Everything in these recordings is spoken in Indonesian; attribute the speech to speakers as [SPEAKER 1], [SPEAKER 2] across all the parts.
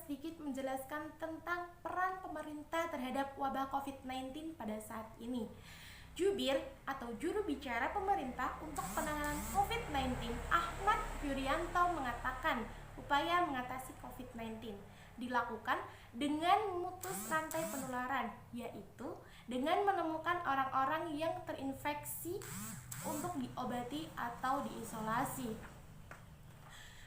[SPEAKER 1] sedikit menjelaskan tentang peran pemerintah terhadap wabah COVID-19 pada saat ini. Jubir atau juru bicara pemerintah untuk penanganan COVID-19, Ahmad Yuryanto mengatakan upaya mengatasi COVID-19 dilakukan dengan memutus rantai penularan, yaitu dengan menemukan orang-orang yang terinfeksi untuk diobati atau diisolasi.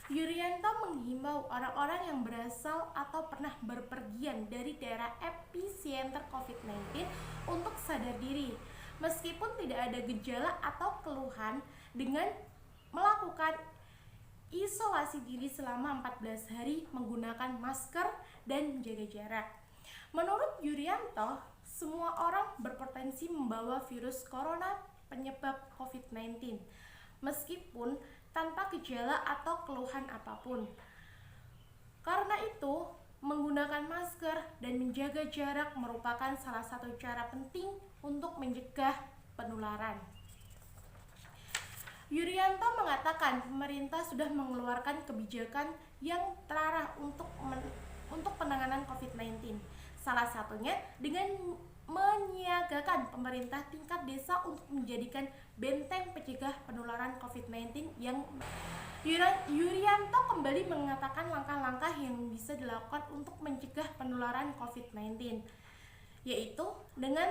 [SPEAKER 1] Yuryanto menghimbau orang-orang yang berasal atau pernah berpergian dari daerah epicenter COVID-19 untuk sadar diri, meskipun tidak ada gejala atau keluhan, dengan melakukan isolasi diri selama 14 hari, menggunakan masker, dan menjaga jarak. Menurut Yuryanto, semua orang berpotensi membawa virus corona penyebab COVID-19, meskipun tanpa gejala atau keluhan apapun. Karena itu, menggunakan masker dan menjaga jarak merupakan salah satu cara penting untuk mencegah penularan. Yuryanto mengatakan pemerintah sudah mengeluarkan kebijakan yang terarah untuk penanganan COVID-19. Salah satunya dengan menyiagakan pemerintah tingkat desa untuk menjadikan benteng pencegah penularan COVID-19 yang Yuryanto kembali mengatakan langkah-langkah yang bisa dilakukan untuk mencegah penularan COVID-19, yaitu dengan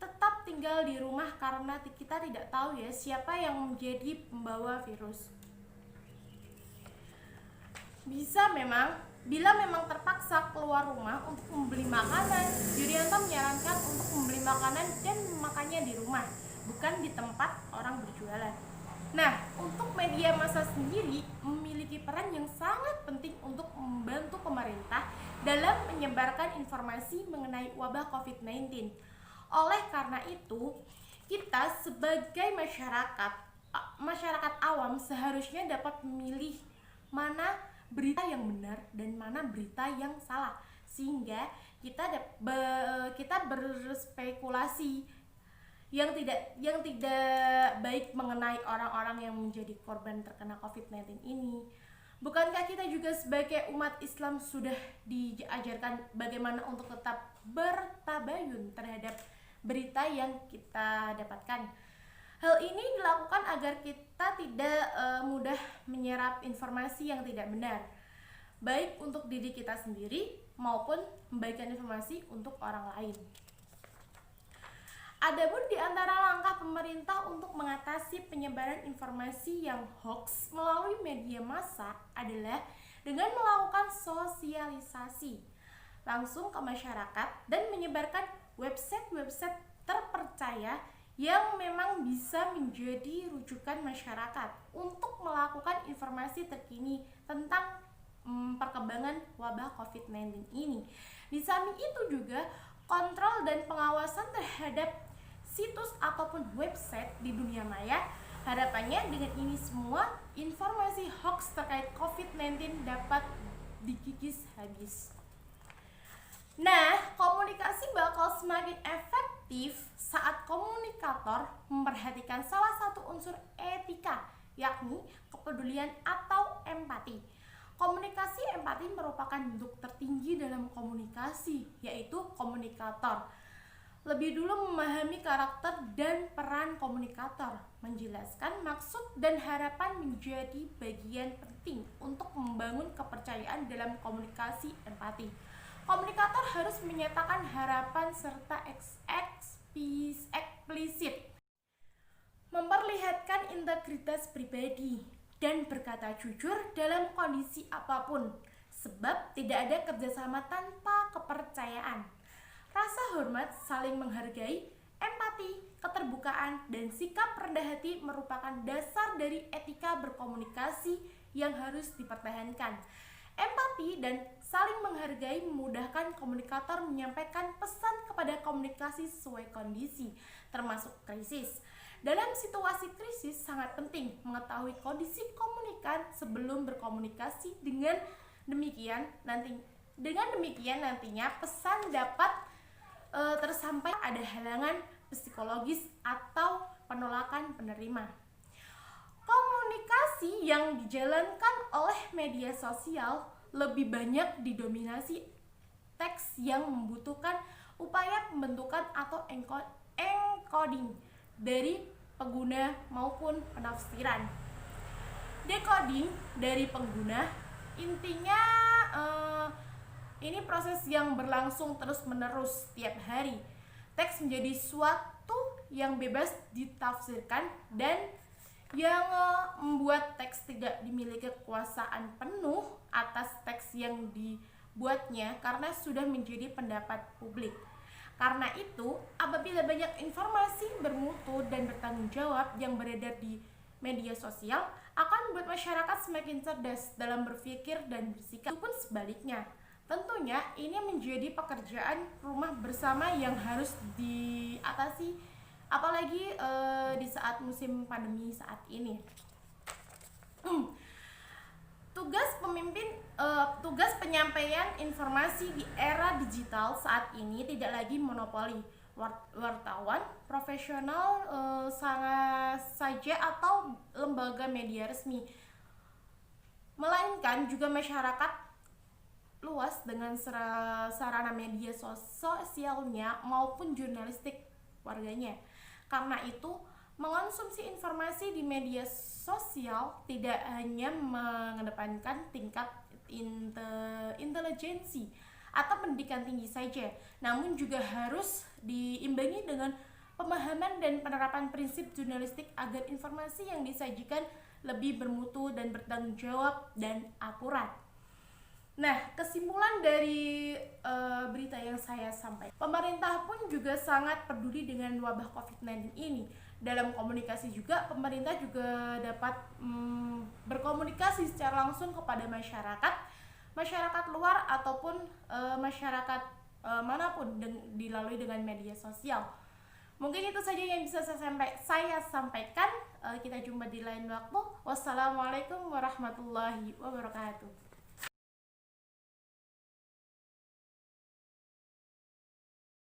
[SPEAKER 1] tetap tinggal di rumah karena kita tidak tahu ya siapa yang menjadi pembawa virus. Bila memang terpaksa keluar rumah untuk membeli makanan, Yuryanto menyarankan untuk membeli makanan dan memakannya di rumah, bukan di tempat orang berjualan. Nah, untuk media massa sendiri memiliki peran yang sangat penting untuk membantu pemerintah dalam menyebarkan informasi mengenai wabah COVID-19. Oleh karena itu, kita sebagai masyarakat awam seharusnya dapat memilih mana berita yang benar dan mana berita yang salah, sehingga kita berspekulasi yang tidak baik mengenai orang-orang yang menjadi korban terkena COVID-19 ini. Bukankah kita juga sebagai umat Islam sudah diajarkan bagaimana untuk tetap bertabayun terhadap berita yang kita dapatkan? Hal ini dilakukan agar kita tidak mudah menyerap informasi yang tidak benar, baik untuk diri kita sendiri maupun membagikan informasi untuk orang lain. Adapun di antara langkah pemerintah untuk mengatasi penyebaran informasi yang hoax melalui media massa adalah dengan melakukan sosialisasi langsung ke masyarakat dan menyebarkan website-website terpercaya yang memang bisa menjadi rujukan masyarakat untuk melakukan informasi terkini tentang perkembangan wabah COVID-19 ini. Di samping itu juga kontrol dan pengawasan terhadap situs ataupun website di dunia maya. Harapannya dengan ini semua informasi hoax terkait COVID-19 dapat dikikis habis. Nah, komunikasi bakal semakin efektif saat komunikator memperhatikan salah satu unsur etika, yakni kepedulian atau empati. Komunikasi empati merupakan bentuk tertinggi dalam komunikasi, yaitu komunikator lebih dulu memahami karakter dan peran komunikator, menjelaskan maksud dan harapan menjadi bagian penting untuk membangun kepercayaan dalam komunikasi empati. Komunikator harus menyatakan harapan serta eksplisit, memperlihatkan integritas pribadi, dan berkata jujur dalam kondisi apapun, sebab tidak ada kerjasama tanpa kepercayaan. Rasa hormat, saling menghargai, empati, keterbukaan, dan sikap rendah hati merupakan dasar dari etika berkomunikasi yang harus dipertahankan. Empati dan saling menghargai memudahkan komunikator menyampaikan pesan kepada komunikasi sesuai kondisi, termasuk krisis. Dalam situasi krisis sangat penting mengetahui kondisi komunikan sebelum berkomunikasi. Dengan demikian nantinya pesan dapat tersampai ada halangan psikologis atau penolakan penerima. Komunikasi yang dijalankan oleh media sosial lebih banyak didominasi teks yang membutuhkan upaya pembentukan atau encoding dari pengguna maupun penafsiran. Decoding dari pengguna intinya ini proses yang berlangsung terus-menerus setiap hari. Teks menjadi suatu yang bebas ditafsirkan dan yang membuat teks tidak dimiliki kekuasaan penuh atas teks yang dibuatnya karena sudah menjadi pendapat publik. Karena itu, apabila banyak informasi bermutu dan bertanggung jawab yang beredar di media sosial akan membuat masyarakat semakin cerdas dalam berpikir dan bersikap. Itu pun sebaliknya. Tentunya ini menjadi pekerjaan rumah bersama yang harus diatasi, apalagi di saat musim pandemi saat ini. Tugas penyampaian informasi di era digital saat ini tidak lagi monopoli wartawan profesional saja atau lembaga media resmi, melainkan juga masyarakat luas dengan sarana media sosialnya maupun jurnalistik warganya. Karena itu, mengonsumsi informasi di media sosial tidak hanya mengedepankan tingkat intelijensi atau pendidikan tinggi saja, namun juga harus diimbangi dengan pemahaman dan penerapan prinsip jurnalistik agar informasi yang disajikan lebih bermutu dan bertanggung jawab dan akurat. Nah, kesimpulan dari berita yang saya sampaikan, pemerintah pun juga sangat peduli dengan wabah COVID-19 ini. Dalam komunikasi juga, pemerintah juga dapat berkomunikasi secara langsung kepada masyarakat luar ataupun masyarakat manapun dilalui dengan media sosial. Mungkin itu saja yang bisa saya sampaikan. Kita jumpa di lain waktu. Wassalamualaikum warahmatullahi wabarakatuh.